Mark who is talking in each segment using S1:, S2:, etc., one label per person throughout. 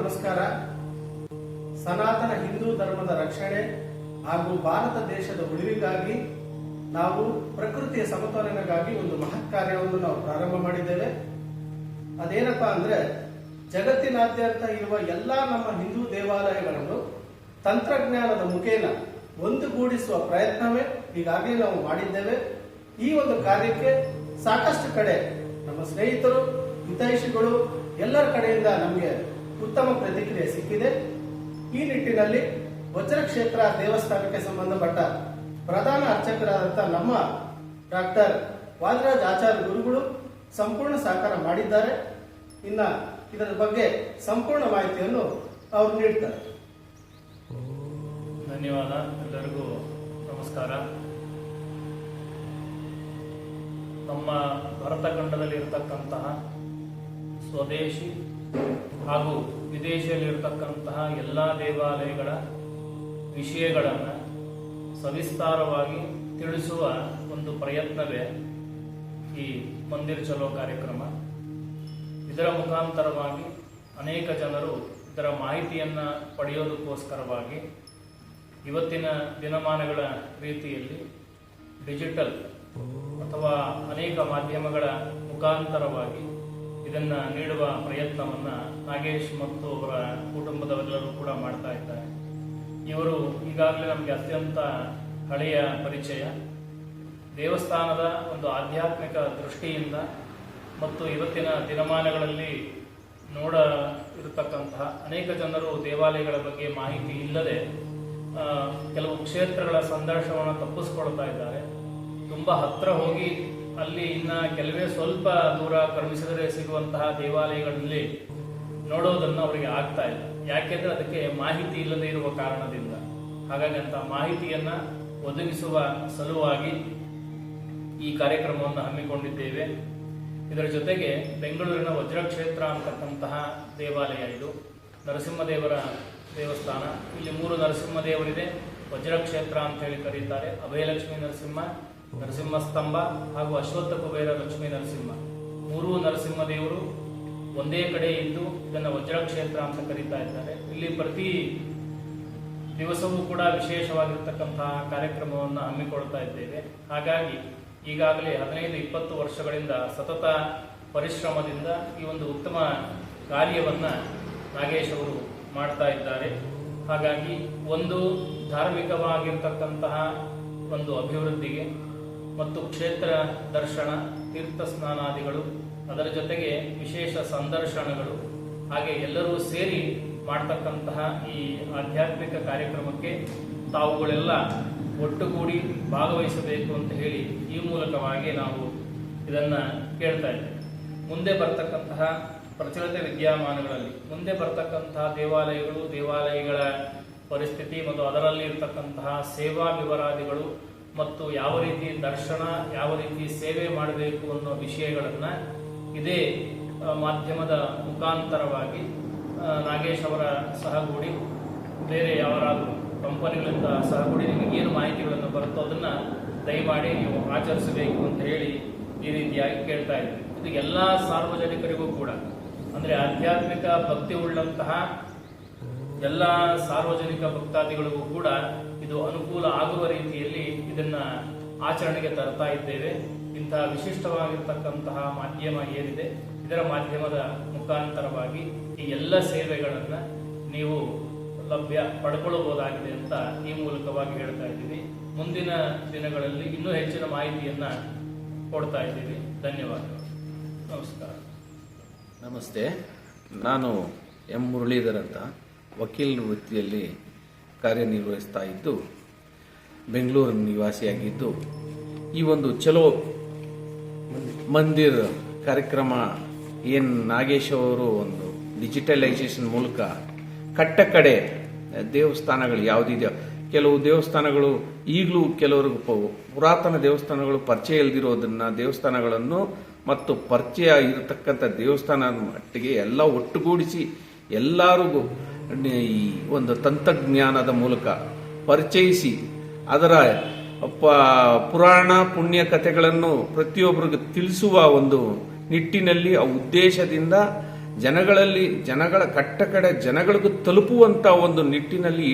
S1: ನಮಸ್ಕಾರ. ಸನಾತನ ಹಿಂದೂ ಧರ್ಮದ ರಕ್ಷಣೆ ಹಾಗೂ ಭಾರತ ದೇಶದ ಉಳಿವಿಗಾಗಿ ನಾವು ಪ್ರಕೃತಿಯ ಸಮತೋಲನಗಾಗಿ ಒಂದು ಮಹತ್ ಕಾರ್ಯವನ್ನು ನಾವು ಪ್ರಾರಂಭ ಮಾಡಿದ್ದೇವೆ. ಅದೇನಪ್ಪಾ ಅಂದ್ರೆ, ಜಗತ್ತಿನಾದ್ಯಂತ ಇರುವ ಎಲ್ಲಾ ನಮ್ಮ ಹಿಂದೂ ದೇವಾಲಯಗಳನ್ನು ತಂತ್ರಜ್ಞಾನದ ಮುಖೇನ ಒಂದುಗೂಡಿಸುವ ಪ್ರಯತ್ನವೇ ಈಗಾಗಲೇ ನಾವು ಮಾಡಿದ್ದೇವೆ. ಈ ಒಂದು ಕಾರ್ಯಕ್ಕೆ ಸಾಕಷ್ಟು ಕಡೆ ನಮ್ಮ ಸ್ನೇಹಿತರು, ಹಿತೈಷಿಗಳು ಎಲ್ಲರ ಕಡೆಯಿಂದ ನಮಗೆ ಉತ್ತಮ ಪ್ರತಿಕ್ರಿಯೆ ಸಿಕ್ಕಿದೆ. ಈ ನಿಟ್ಟಿನಲ್ಲಿ ವಜ್ರಕ್ಷೇತ್ರ ದೇವಸ್ಥಾನಕ್ಕೆ ಸಂಬಂಧಪಟ್ಟ ಪ್ರಧಾನ ಅರ್ಚಕರಾದಂತಹ ನಮ್ಮ ಡಾಕ್ಟರ್ ವಾದರಾಜ್ ಆಚಾರ್ಯ ಗುರುಗಳು ಸಂಪೂರ್ಣ ಸಹಕಾರ ಮಾಡಿದ್ದಾರೆ. ಇನ್ನ ಇದರ ಬಗ್ಗೆ ಸಂಪೂರ್ಣ ಮಾಹಿತಿಯನ್ನು ಅವರು ನೀಡ್ತಾರೆ.
S2: ಧನ್ಯವಾದ. ಎಲ್ಲರಿಗೂ ನಮಸ್ಕಾರ. ನಮ್ಮ ಭಾರತ ಖಂಡದಲ್ಲಿ ಇರತಕ್ಕಂತಹ ಸ್ವದೇಶಿ ಹಾಗೂ ವಿದೇಶಿಯಲ್ಲಿರತಕ್ಕಂತಹ ಎಲ್ಲ ದೇವಾಲಯಗಳ ವಿಷಯಗಳನ್ನು ಸವಿಸ್ತಾರವಾಗಿ ತಿಳಿಸುವ ಒಂದು ಪ್ರಯತ್ನವೇ ಈ ಮಂದಿರ್ ಚಲೋ ಕಾರ್ಯಕ್ರಮ. ಇದರ ಮುಖಾಂತರವಾಗಿ ಅನೇಕ ಜನರು ಇದರ ಮಾಹಿತಿಯನ್ನು ಪಡೆಯೋದಕ್ಕೋಸ್ಕರವಾಗಿ ಇವತ್ತಿನ ದಿನಮಾನಗಳ ರೀತಿಯಲ್ಲಿ ಡಿಜಿಟಲ್ ಅಥವಾ ಅನೇಕ ಮಾಧ್ಯಮಗಳ ಮುಖಾಂತರವಾಗಿ ಇದನ್ನು ನೀಡುವ ಪ್ರಯತ್ನವನ್ನು ನಾಗೇಶ್ ಮತ್ತು ಅವರ ಕುಟುಂಬದವರೆಲ್ಲರೂ ಕೂಡ ಮಾಡ್ತಾ ಇದ್ದಾರೆ. ಇವರು ಈಗಾಗಲೇ ನಮಗೆ ಅತ್ಯಂತ ಹಳೆಯ ಪರಿಚಯ. ದೇವಸ್ಥಾನದ ಒಂದು ಆಧ್ಯಾತ್ಮಿಕ ದೃಷ್ಟಿಯಿಂದ ಮತ್ತು ಇವತ್ತಿನ ದಿನಮಾನಗಳಲ್ಲಿ ಇರತಕ್ಕಂತಹ ಅನೇಕ ಜನರು ದೇವಾಲಯಗಳ ಬಗ್ಗೆ ಮಾಹಿತಿ ಇಲ್ಲದೆ ಕೆಲವು ಕ್ಷೇತ್ರಗಳ ಸಂದರ್ಶನವನ್ನು ತಪ್ಪಿಸ್ಕೊಳ್ತಾ ಇದ್ದಾರೆ. ತುಂಬ ಹತ್ರ ಹೋಗಿ ಅಲ್ಲಿ ಇನ್ನ ಕೆಲವೇ ಸ್ವಲ್ಪ ದೂರ ಕ್ರಮಿಸಿದರೆ ಸಿಗುವಂತಹ ದೇವಾಲಯಗಳಲ್ಲಿ ನೋಡೋದನ್ನು ಅವರಿಗೆ ಆಗ್ತಾ ಇಲ್ಲ. ಯಾಕೆಂದ್ರೆ ಅದಕ್ಕೆ ಮಾಹಿತಿ ಇಲ್ಲದೆ ಇರುವ ಕಾರಣದಿಂದ. ಹಾಗಾಗಿ ಅಂತ ಮಾಹಿತಿಯನ್ನ ಒದಗಿಸುವ ಸಲುವಾಗಿ ಈ ಕಾರ್ಯಕ್ರಮವನ್ನು ಹಮ್ಮಿಕೊಂಡಿದ್ದೇವೆ. ಇದರ ಜೊತೆಗೆ ಬೆಂಗಳೂರಿನ ವಜ್ರಕ್ಷೇತ್ರ ಅಂತಕ್ಕಂತಹ ದೇವಾಲಯ ಇದು ನರಸಿಂಹದೇವರ ದೇವಸ್ಥಾನ. ಇಲ್ಲಿ 3 ನರಸಿಂಹದೇವರಿದೆ. ವಜ್ರಕ್ಷೇತ್ರ ಅಂತ ಹೇಳಿ ಕರೀತಾರೆ. ಅಭಯಲಕ್ಷ್ಮೀ ನರಸಿಂಹ, ನರಸಿಂಹಸ್ತಂಭ ಹಾಗೂ ಅಶ್ವತ್ಥ ಕುಬೇರ ಲಕ್ಷ್ಮೀ ನರಸಿಂಹ. 3 ನರಸಿಂಹದೇವರು ಒಂದೇ ಕಡೆ ಇದ್ದು ಇದನ್ನು ವಜ್ರಕ್ಷೇತ್ರ ಅಂತ ಕರೀತಾ ಇದ್ದಾರೆ. ಇಲ್ಲಿ ಪ್ರತಿ ದಿವಸವೂ ಕೂಡ ವಿಶೇಷವಾಗಿರ್ತಕ್ಕಂತಹ ಕಾರ್ಯಕ್ರಮವನ್ನು ಹಮ್ಮಿಕೊಳ್ತಾ ಇದ್ದೇವೆ. ಹಾಗಾಗಿ ಈಗಾಗಲೇ 15-20 ವರ್ಷಗಳಿಂದ ಸತತ ಪರಿಶ್ರಮದಿಂದ ಈ ಒಂದು ಉತ್ತಮ ಕಾರ್ಯವನ್ನ ನಾಗೇಶ್ ಅವರು ಮಾಡ್ತಾ ಇದ್ದಾರೆ. ಹಾಗಾಗಿ ಒಂದು ಧಾರ್ಮಿಕವಾಗಿರ್ತಕ್ಕಂತಹ ಒಂದು ಅಭಿವೃದ್ಧಿಗೆ ಮತ್ತು ಕ್ಷೇತ್ರ ದರ್ಶನ, ತೀರ್ಥ ಸ್ನಾನಾದಿಗಳು, ಅದರ ಜೊತೆಗೆ ವಿಶೇಷ ಸಂದರ್ಶನಗಳು, ಹಾಗೆ ಎಲ್ಲರೂ ಸೇರಿ ಮಾಡತಕ್ಕಂತಹ ಈ ಆಧ್ಯಾತ್ಮಿಕ ಕಾರ್ಯಕ್ರಮಕ್ಕೆ ತಾವುಗಳೆಲ್ಲ ಒಟ್ಟುಗೂಡಿ ಭಾಗವಹಿಸಬೇಕು ಅಂತ ಹೇಳಿ ಈ ಮೂಲಕವಾಗಿ ನಾವು ಇದನ್ನ ಕೇಳ್ತಾ ಇದ್ದೇವೆ. ಮುಂದೆ ಬರ್ತಕ್ಕಂತಹ ಪ್ರಚಲಿತ ವಿದ್ಯಮಾನಗಳಲ್ಲಿ ಮುಂದೆ ಬರ್ತಕ್ಕಂತಹ ದೇವಾಲಯಗಳ ಪರಿಸ್ಥಿತಿ ಮತ್ತು ಅದರಲ್ಲಿ ಇರತಕ್ಕಂತಹ ಸೇವಾ ವಿವರಾದಿಗಳು ಮತ್ತು ಯಾವ ರೀತಿ ದರ್ಶನ, ಯಾವ ರೀತಿ ಸೇವೆ ಮಾಡಬೇಕು ಅನ್ನೋ ವಿಷಯಗಳನ್ನ ಇದೇ ಮಾಧ್ಯಮದ ಮುಖಾಂತರವಾಗಿ ನಾಗೇಶ್ ಅವರ ಸಹಗೂಡಿ ಬೇರೆ ಯಾವರಾದರೂ ಕಂಪನಿಗಳಿಂದ ಸಹಗೂಡಿ ನಿಮಗೆ ಏನು ಮಾಹಿತಿಗಳನ್ನು ಬರುತ್ತೋ ಅದನ್ನ ದಯಮಾಡಿ ನೀವು ಆಚರಿಸಬೇಕು ಅಂತ ಹೇಳಿ ಈ ರೀತಿಯಾಗಿ ಕೇಳ್ತಾ ಇದ್ವಿ. ಇದು ಎಲ್ಲ ಸಾರ್ವಜನಿಕರಿಗೂ ಕೂಡ, ಅಂದ್ರೆ ಆಧ್ಯಾತ್ಮಿಕ ಭಕ್ತಿ ಉಳ್ಳಂತಹ ಎಲ್ಲ ಸಾರ್ವಜನಿಕ ಭಕ್ತಾದಿಗಳಿಗೂ ಕೂಡ ಇದು ಅನುಕೂಲ ಆಗುವ ರೀತಿಯಲ್ಲಿ ಇದನ್ನ ಆಚರಣೆಗೆ ತರ್ತಾ ಇದ್ದೇವೆ. ಇಂತಹ ವಿಶಿಷ್ಟವಾಗಿರ್ತಕ್ಕಂತಹ ಮಾಧ್ಯಮ ಏನಿದೆ, ಇದರ ಮಾಧ್ಯಮದ ಮುಖಾಂತರವಾಗಿ ಈ ಎಲ್ಲ ಸೇವೆಗಳನ್ನ ನೀವು ಪಡ್ಕೊಳ್ಳಬಹುದಾಗಿದೆ ಅಂತ ಈ ಮೂಲಕವಾಗಿ ಹೇಳ್ತಾ ಇದ್ದೀವಿ. ಮುಂದಿನ ದಿನಗಳಲ್ಲಿ ಇನ್ನೂ ಹೆಚ್ಚಿನ ಮಾಹಿತಿಯನ್ನ ಕೊಡ್ತಾ ಇದ್ದೀವಿ. ಧನ್ಯವಾದಗಳು. ನಮಸ್ಕಾರ.
S3: ನಮಸ್ತೆ. ನಾನು ಎಂ ಮುರಳೀಧರ್ ಅಂತ ವಕೀಲ ವೃತ್ತಿಯಲ್ಲಿ ಕಾರ್ಯನಿರ್ವಹಿಸ್ತಾ ಇದ್ದು ಬೆಂಗಳೂರು ನಿವಾಸಿಯಾಗಿದ್ದು, ಈ ಒಂದು ಚಲೋ ಮಂದಿರ್ ಕಾರ್ಯಕ್ರಮ ಏನು ನಾಗೇಶ್ ಅವರು ಒಂದು ಡಿಜಿಟಲೈಸೇಷನ್ ಮೂಲಕ ಕಟ್ಟಕಡೆ ದೇವಸ್ಥಾನಗಳು ಯಾವುದಿದೆಯೋ, ಕೆಲವು ದೇವಸ್ಥಾನಗಳು ಈಗಲೂ ಕೆಲವರಿಗೂ ಪುರಾತನ ದೇವಸ್ಥಾನಗಳು ಪರಿಚಯ ಇಲ್ದಿರೋದನ್ನ ದೇವಸ್ಥಾನಗಳನ್ನು ಮತ್ತು ಪರಿಚಯ ಇರತಕ್ಕಂಥ ದೇವಸ್ಥಾನದ ಮಟ್ಟಿಗೆ ಎಲ್ಲ ಒಟ್ಟುಗೂಡಿಸಿ ಎಲ್ಲರಿಗೂ ಈ ಒಂದು ತಂತ್ರಜ್ಞಾನದ ಮೂಲಕ ಪರಿಚಯಿಸಿ ಅದರ ಪುರಾಣ ಪುಣ್ಯ ಕಥೆಗಳನ್ನು ಪ್ರತಿಯೊಬ್ಬರಿಗೂ ತಿಳಿಸುವ ಒಂದು ನಿಟ್ಟಿನಲ್ಲಿ ಆ ಉದ್ದೇಶದಿಂದ ಜನಗಳ ಕಟ್ಟಕಡೆ ಜನಗಳಿಗೂ ತಲುಪುವಂಥ ಒಂದು ನಿಟ್ಟಿನಲ್ಲಿ ಈ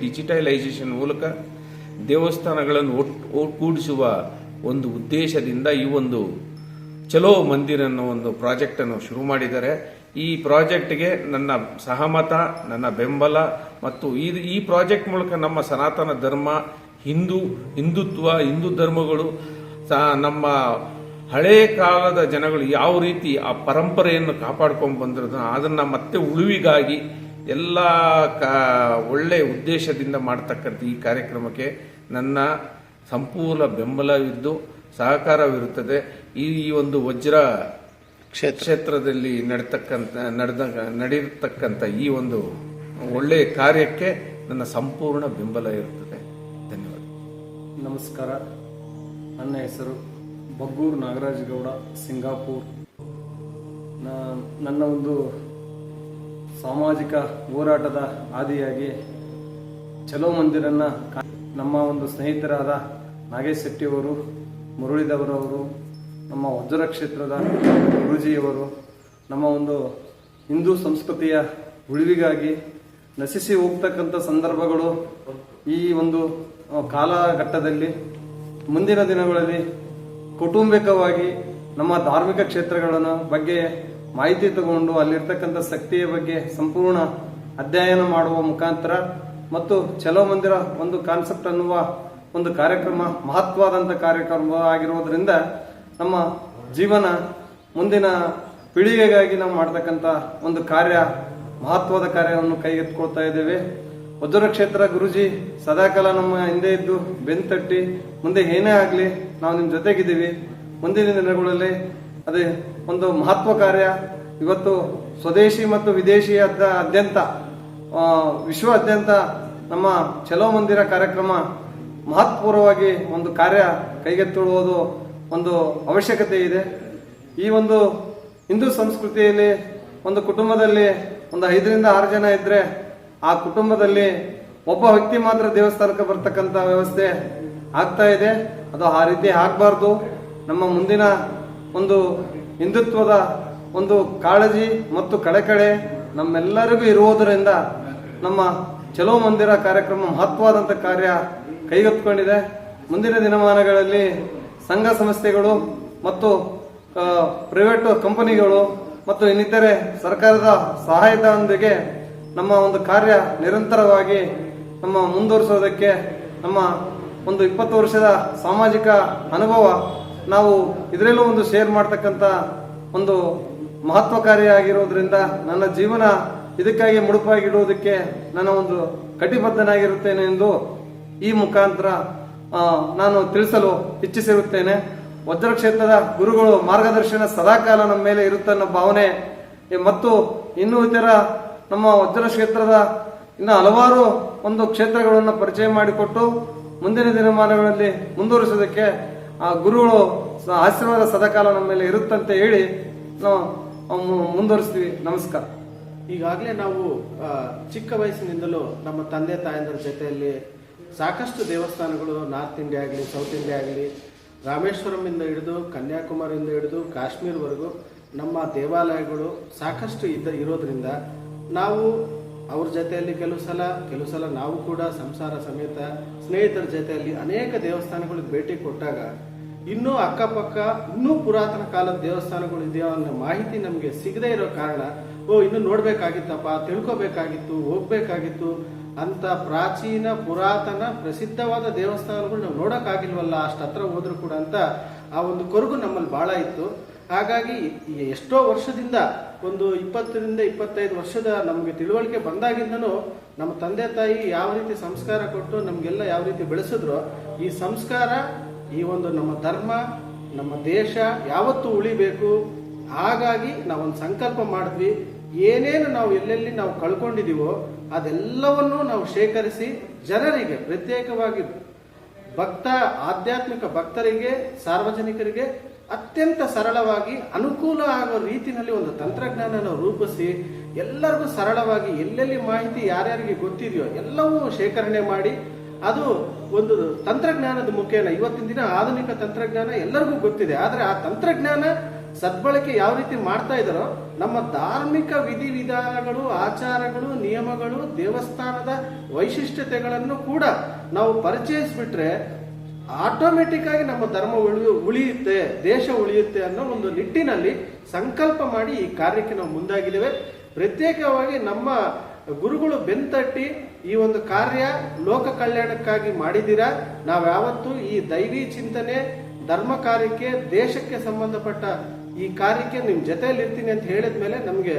S3: ಡಿಜಿಟಲೈಸೇಷನ್ ಮೂಲಕ ದೇವಸ್ಥಾನಗಳನ್ನು ಒಟ್ಟುಗೂಡಿಸುವ ಒಂದು ಉದ್ದೇಶದಿಂದ ಈ ಒಂದು ಚಲೋ ಮಂದಿರ ಅನ್ನೋ ಒಂದು ಪ್ರಾಜೆಕ್ಟನ್ನು ಶುರು ಮಾಡಿದ್ದಾರೆ. ಈ ಪ್ರಾಜೆಕ್ಟ್ಗೆ ನನ್ನ ಸಹಮತ, ನನ್ನ ಬೆಂಬಲ ಮತ್ತು ಈ ಪ್ರಾಜೆಕ್ಟ್ ಮೂಲಕ ನಮ್ಮ ಸನಾತನ ಧರ್ಮ, ಹಿಂದುತ್ವ, ಹಿಂದೂ ಧರ್ಮಗಳು ನಮ್ಮ ಹಳೆಯ ಕಾಲದ ಜನಗಳು ಯಾವ ರೀತಿ ಆ ಪರಂಪರೆಯನ್ನು ಕಾಪಾಡ್ಕೊಂಡು ಬಂದಿರೋದು ಅದನ್ನು ಮತ್ತೆ ಉಳಿವಿಗಾಗಿ ಎಲ್ಲ ಒಳ್ಳೆಯ ಉದ್ದೇಶದಿಂದ ಮಾಡ್ತಕ್ಕಂಥ ಈ ಕಾರ್ಯಕ್ರಮಕ್ಕೆ ನನ್ನ ಸಂಪೂರ್ಣ ಬೆಂಬಲವಿದ್ದು ಸಹಕಾರವಿರುತ್ತದೆ. ಈ ಒಂದು ವಜ್ರ ಕ್ಷೇತ್ರದಲ್ಲಿ ನಡೆದಿರ್ತಕ್ಕಂಥ ಈ ಒಂದು ಒಳ್ಳೆಯ ಕಾರ್ಯಕ್ಕೆ ನನ್ನ ಸಂಪೂರ್ಣ ಬೆಂಬಲ ಇರುತ್ತದೆ. ಧನ್ಯವಾದ.
S4: ನಮಸ್ಕಾರ. ನನ್ನ ಹೆಸರು ಬಗ್ಗೂರು ನಾಗರಾಜ್ ಗೌಡ, ಸಿಂಗಾಪುರ್. ನನ್ನ ಒಂದು ಸಾಮಾಜಿಕ ಹೋರಾಟದ ಆದಿಯಾಗಿ ಚಲೋ ಮಂದಿರನ್ನ ನಮ್ಮ ಒಂದು ಸ್ನೇಹಿತರಾದ ನಾಗೇಶ್ ಶೆಟ್ಟಿಯವರು, ಮುರಳೀಧರವರು, ನಮ್ಮ ವಜ್ರ ಕ್ಷೇತ್ರದ ಗುರುಜಿಯವರು ನಮ್ಮ ಒಂದು ಹಿಂದೂ ಸಂಸ್ಕೃತಿಯ ಉಳಿವಿಗಾಗಿ ನಶಿಸಿ ಹೋಗ್ತಕ್ಕಂಥ ಸಂದರ್ಭಗಳು ಈ ಒಂದು ಕಾಲಘಟ್ಟದಲ್ಲಿ ಮುಂದಿನ ದಿನಗಳಲ್ಲಿ ಕೌಟುಂಬಿಕವಾಗಿ ನಮ್ಮ ಧಾರ್ಮಿಕ ಕ್ಷೇತ್ರಗಳನ್ನು ಬಗ್ಗೆ ಮಾಹಿತಿ ತಗೊಂಡು ಅಲ್ಲಿರ್ತಕ್ಕಂಥ ಶಕ್ತಿಯ ಬಗ್ಗೆ ಸಂಪೂರ್ಣ ಅಧ್ಯಯನ ಮಾಡುವ ಮುಖಾಂತರ ಮತ್ತು ಚಲೋ ಮಂದಿರ ಒಂದು ಕಾನ್ಸೆಪ್ಟ್ ಅನ್ನುವ ಒಂದು ಕಾರ್ಯಕ್ರಮ ಮಹತ್ವವಾದಂಥ ಕಾರ್ಯಕ್ರಮ ಆಗಿರುವುದರಿಂದ ನಮ್ಮ ಜೀವನ ಮುಂದಿನ ಪೀಳಿಗೆಗಾಗಿ ನಾವು ಮಾಡ್ತಕ್ಕಂಥ ಒಂದು ಕಾರ್ಯ, ಮಹತ್ವದ ಕಾರ್ಯವನ್ನು ಕೈಗೆತ್ತಿಕೊಳ್ತಾ ಇದ್ದೇವೆ. ವಜ್ರ ಕ್ಷೇತ್ರ ಗುರುಜಿ ಸದಾಕಾಲ ನಮ್ಮ ಹಿಂದೆ ಇದ್ದು ಬೆನ್ತಟ್ಟಿ ಮುಂದೆ ಏನೇ ಆಗಲಿ ನಾವು ನಿಮ್ಮ ಜೊತೆಗಿದ್ದೀವಿ. ಮುಂದಿನ ದಿನಗಳಲ್ಲಿ ಅದೇ ಒಂದು ಮಹತ್ವ ಕಾರ್ಯ ಇವತ್ತು ಸ್ವದೇಶಿ ಮತ್ತು ವಿದೇಶಿಯಾದ್ಯಂತ ವಿಶ್ವಾದ್ಯಂತ ನಮ್ಮ ಚಲೋ ಮಂದಿರ ಕಾರ್ಯಕ್ರಮ ಮಹತ್ವಪೂರ್ವವಾಗಿ ಒಂದು ಕಾರ್ಯ ಕೈಗೆತ್ತಿಕೊಳ್ಳುವುದು ಒಂದು ಅವಶ್ಯಕತೆ ಇದೆ. ಈ ಒಂದು ಹಿಂದೂ ಸಂಸ್ಕೃತಿಯಲ್ಲಿ ಒಂದು ಕುಟುಂಬದಲ್ಲಿ ಒಂದು 5ರಿಂದ 6 ಜನ ಇದ್ರೆ ಆ ಕುಟುಂಬದಲ್ಲಿ ಒಬ್ಬ ವ್ಯಕ್ತಿ ಮಾತ್ರ ದೇವಸ್ಥಾನಕ್ಕೆ ಬರ್ತಕ್ಕಂಥ ವ್ಯವಸ್ಥೆ ಆಗ್ತಾ ಇದೆ. ಅದು ಆ ರೀತಿ ಆಗಬಾರ್ದು. ನಮ್ಮ ಮುಂದಿನ ಒಂದು ಹಿಂದುತ್ವದ ಒಂದು ಕಾಳಜಿ ಮತ್ತು ಕಳಕಳೆ ನಮ್ಮೆಲ್ಲರಿಗೂ ಇರುವುದರಿಂದ ನಮ್ಮ ಚಲೋ ಮಂದಿರ ಕಾರ್ಯಕ್ರಮ ಮಹತ್ವವಾದಂಥ ಕಾರ್ಯ ಕೈಗೆತ್ತಿಕೊಂಡಿದೆ. ಮುಂದಿನ ದಿನಮಾನಗಳಲ್ಲಿ ಸಂಘ ಸಂಸ್ಥೆಗಳು ಮತ್ತು ಪ್ರೈವೇಟ್ ಕಂಪನಿಗಳು ಮತ್ತು ಇನ್ನಿತರೆ ಸರ್ಕಾರದ ಸಹಾಯದೊಂದಿಗೆ ನಮ್ಮ ಒಂದು ಕಾರ್ಯ ನಿರಂತರವಾಗಿ ನಮ್ಮ ಮುಂದುವರಿಸೋದಕ್ಕೆ ನಮ್ಮ ಒಂದು 20 ವರ್ಷದ ಸಾಮಾಜಿಕ ಅನುಭವ ನಾವು ಇದರಲ್ಲೂ ಒಂದು ಶೇರ್ ಮಾಡ್ತಕ್ಕಂಥ ಒಂದು ಮಹತ್ವಕಾರಿಯಾಗಿರೋದ್ರಿಂದ ನನ್ನ ಜೀವನ ಇದಕ್ಕಾಗಿ ಮುಡುಪಾಗಿಡುವುದಕ್ಕೆ ನನ್ನ ಒಂದು ಕಟಿಬದ್ಧನಾಗಿರುತ್ತೇನೆ ಎಂದು ಈ ಮುಖಾಂತರ ನಾನು ತಿಳಿಸಲು ಇಚ್ಛಿಸಿರುತ್ತೇನೆ. ವಜ್ರ ಕ್ಷೇತ್ರದ ಗುರುಗಳು ಮಾರ್ಗದರ್ಶನ ಸದಾಕಾಲ ನಮ್ಮ ಮೇಲೆ ಇರುತ್ತೆ ಅನ್ನೋ ಭಾವನೆ ಮತ್ತು ಇನ್ನೂ ಇತರ ನಮ್ಮ ವಜ್ರ ಕ್ಷೇತ್ರದ ಇನ್ನು ಹಲವಾರು ಒಂದು ಕ್ಷೇತ್ರಗಳನ್ನು ಪರಿಚಯ ಮಾಡಿಕೊಟ್ಟು ಮುಂದಿನ ದಿನಮಾನಗಳಲ್ಲಿ ಮುಂದುವರಿಸೋದಕ್ಕೆ ಆ ಗುರುಗಳು ಆಶೀರ್ವಾದ ಸದಾಕಾಲ ನಮ್ಮ ಮೇಲೆ ಇರುತ್ತಂತ ಹೇಳಿ ನಾವು ಮುಂದುವರಿಸ್ತೀವಿ. ನಮಸ್ಕಾರ.
S1: ಈಗಾಗಲೇ ನಾವು ಚಿಕ್ಕ ವಯಸ್ಸಿನಿಂದಲೂ ನಮ್ಮ ತಂದೆ ತಾಯಂದಿರ ಜೊತೆಯಲ್ಲಿ ಸಾಕಷ್ಟು ದೇವಸ್ಥಾನಗಳು ನಾರ್ತ್ ಇಂಡಿಯಾ ಆಗಲಿ, ಸೌತ್ ಇಂಡಿಯಾ ಆಗಲಿ, ರಾಮೇಶ್ವರಮಿಂದ ಹಿಡಿದು ಕನ್ಯಾಕುಮಾರಿಯಿಂದ ಹಿಡಿದು ಕಾಶ್ಮೀರ್ವರೆಗೂ ನಮ್ಮ ದೇವಾಲಯಗಳು ಸಾಕಷ್ಟು ಇರೋದ್ರಿಂದ ನಾವು ಅವ್ರ ಜೊತೆಯಲ್ಲಿ ಕೆಲವು ಸಲ ನಾವು ಕೂಡ ಸಂಸಾರ ಸಮೇತ ಸ್ನೇಹಿತರ ಜೊತೆಯಲ್ಲಿ ಅನೇಕ ದೇವಸ್ಥಾನಗಳಿಗೆ ಭೇಟಿ ಕೊಟ್ಟಾಗ ಇನ್ನೂ ಅಕ್ಕಪಕ್ಕ ಇನ್ನೂ ಪುರಾತನ ಕಾಲದ ದೇವಸ್ಥಾನಗಳು ಇದೆಯೋ ಅನ್ನೋ ಮಾಹಿತಿ ನಮಗೆ ಸಿಗದೇ ಇರೋ ಕಾರಣ ಇನ್ನೂ ನೋಡ್ಬೇಕಾಗಿತ್ತಪ್ಪ, ತಿಳ್ಕೊಬೇಕಾಗಿತ್ತು, ಹೋಗ್ಬೇಕಾಗಿತ್ತು ಅಂತ ಪ್ರಾಚೀನ ಪುರಾತನ ಪ್ರಸಿದ್ಧವಾದ ದೇವಸ್ಥಾನಗಳು ನಾವು ನೋಡೋಕ್ಕಾಗಿಲ್ವಲ್ಲ, ಅಷ್ಟು ಹತ್ರ ಹೋದ್ರು ಕೂಡ ಅಂತ ಆ ಒಂದು ಕೊರಗು ನಮ್ಮಲ್ಲಿ ಬಹಳ ಇತ್ತು. ಹಾಗಾಗಿ ಎಷ್ಟೋ ವರ್ಷದಿಂದ ಒಂದು 20ರಿಂದ 25 ವರ್ಷದ ನಮಗೆ ತಿಳುವಳಿಕೆ ಬಂದಾಗಿಂದನೂ ನಮ್ಮ ತಂದೆ ತಾಯಿ ಯಾವ ರೀತಿ ಸಂಸ್ಕಾರ ಕೊಟ್ಟು ನಮಗೆಲ್ಲ ಯಾವ ರೀತಿ ಬೆಳೆಸಿದ್ರು, ಈ ಸಂಸ್ಕಾರ, ಈ ಒಂದು ನಮ್ಮ ಧರ್ಮ, ನಮ್ಮ ದೇಶ ಯಾವತ್ತೂ ಉಳಿಬೇಕು. ಹಾಗಾಗಿ ನಾವೊಂದು ಸಂಕಲ್ಪ ಮಾಡಿದ್ವಿ, ಏನೇನು ನಾವು ಎಲ್ಲೆಲ್ಲಿ ನಾವು ಕಳ್ಕೊಂಡಿದೀವೋ ಅದೆಲ್ಲವನ್ನೂ ನಾವು ಶೇಖರಿಸಿ ಜನರಿಗೆ, ಪ್ರತ್ಯೇಕವಾಗಿ ಆಧ್ಯಾತ್ಮಿಕ ಭಕ್ತರಿಗೆ, ಸಾರ್ವಜನಿಕರಿಗೆ ಅತ್ಯಂತ ಸರಳವಾಗಿ ಅನುಕೂಲ ಆಗೋ ರೀತಿಯಲ್ಲಿ ಒಂದು ತಂತ್ರಜ್ಞಾನ ನಾವು ರೂಪಿಸಿ ಎಲ್ಲರಿಗೂ ಸರಳವಾಗಿ ಎಲ್ಲೆಲ್ಲಿ ಮಾಹಿತಿ ಯಾರ್ಯಾರಿಗೆ ಗೊತ್ತಿದೆಯೋ ಎಲ್ಲವೂ ಶೇಖರಣೆ ಮಾಡಿ ಅದು ಒಂದು ತಂತ್ರಜ್ಞಾನದ ಮುಖೇನ ಇವತ್ತಿನ ದಿನ ಆಧುನಿಕ ತಂತ್ರಜ್ಞಾನ ಎಲ್ಲರಿಗೂ ಗೊತ್ತಿದೆ. ಆದರೆ ಆ ತಂತ್ರಜ್ಞಾನ ಸದ್ಬಳಕೆ ಯಾವ ರೀತಿ ಮಾಡ್ತಾ ಇದ್ದಾರೋ ನಮ್ಮ ಧಾರ್ಮಿಕ ವಿಧಿವಿಧಾನಗಳು, ಆಚಾರಗಳು, ನಿಯಮಗಳು, ದೇವಸ್ಥಾನದ ವೈಶಿಷ್ಟ್ಯತೆಗಳನ್ನು ಕೂಡ ನಾವು ಪರಿಚಯಿಸ್ಬಿಟ್ರೆ ಆಟೋಮೆಟಿಕ್ ಆಗಿ ನಮ್ಮ ಧರ್ಮ ಉಳಿಯುತ್ತೆ, ದೇಶ ಉಳಿಯುತ್ತೆ ಅನ್ನೋ ಒಂದು ನಿಟ್ಟಿನಲ್ಲಿ ಸಂಕಲ್ಪ ಮಾಡಿ ಈ ಕಾರ್ಯಕ್ಕೆ ನಾವು ಮುಂದಾಗಿದ್ದೇವೆ. ಪ್ರತ್ಯೇಕವಾಗಿ ನಮ್ಮ ಗುರುಗಳು ಬೆನ್ತಟ್ಟಿ ಈ ಒಂದು ಕಾರ್ಯ ಲೋಕ ಕಲ್ಯಾಣಕ್ಕಾಗಿ ಮಾಡಿದ್ದೀರಾ. ನಾವ್ಯಾವತ್ತೂ ಈ ದೈವಿ ಚಿಂತನೆ, ಧರ್ಮ ಕಾರ್ಯಕ್ಕೆ, ದೇಶಕ್ಕೆ ಸಂಬಂಧಪಟ್ಟ ಈ ಕಾರ್ಯಕ್ಕೆ ನಿಮ್ ಜೊತೆಯಲ್ಲಿ ಇರ್ತೀನಿ ಅಂತ ಹೇಳಿದ ಮೇಲೆ ನಮ್ಗೆ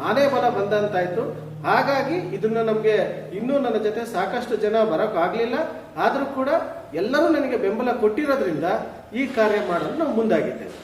S1: ಆನೆ ಬಲ ಬಂದಂತಾಯ್ತು. ಹಾಗಾಗಿ ಇದನ್ನ ನಮ್ಗೆ ಇನ್ನೂ ನನ್ನ ಜೊತೆ ಸಾಕಷ್ಟು ಜನ ಬರೋಕ್ ಆಗ್ಲಿಲ್ಲ, ಆದ್ರೂ ಕೂಡ ಎಲ್ಲರೂ ನನಗೆ ಬೆಂಬಲ ಕೊಟ್ಟಿರೋದ್ರಿಂದ ಈ ಕಾರ್ಯ ಮಾಡಲು ನಾವು ಮುಂದಾಗಿದ್ದೇವೆ.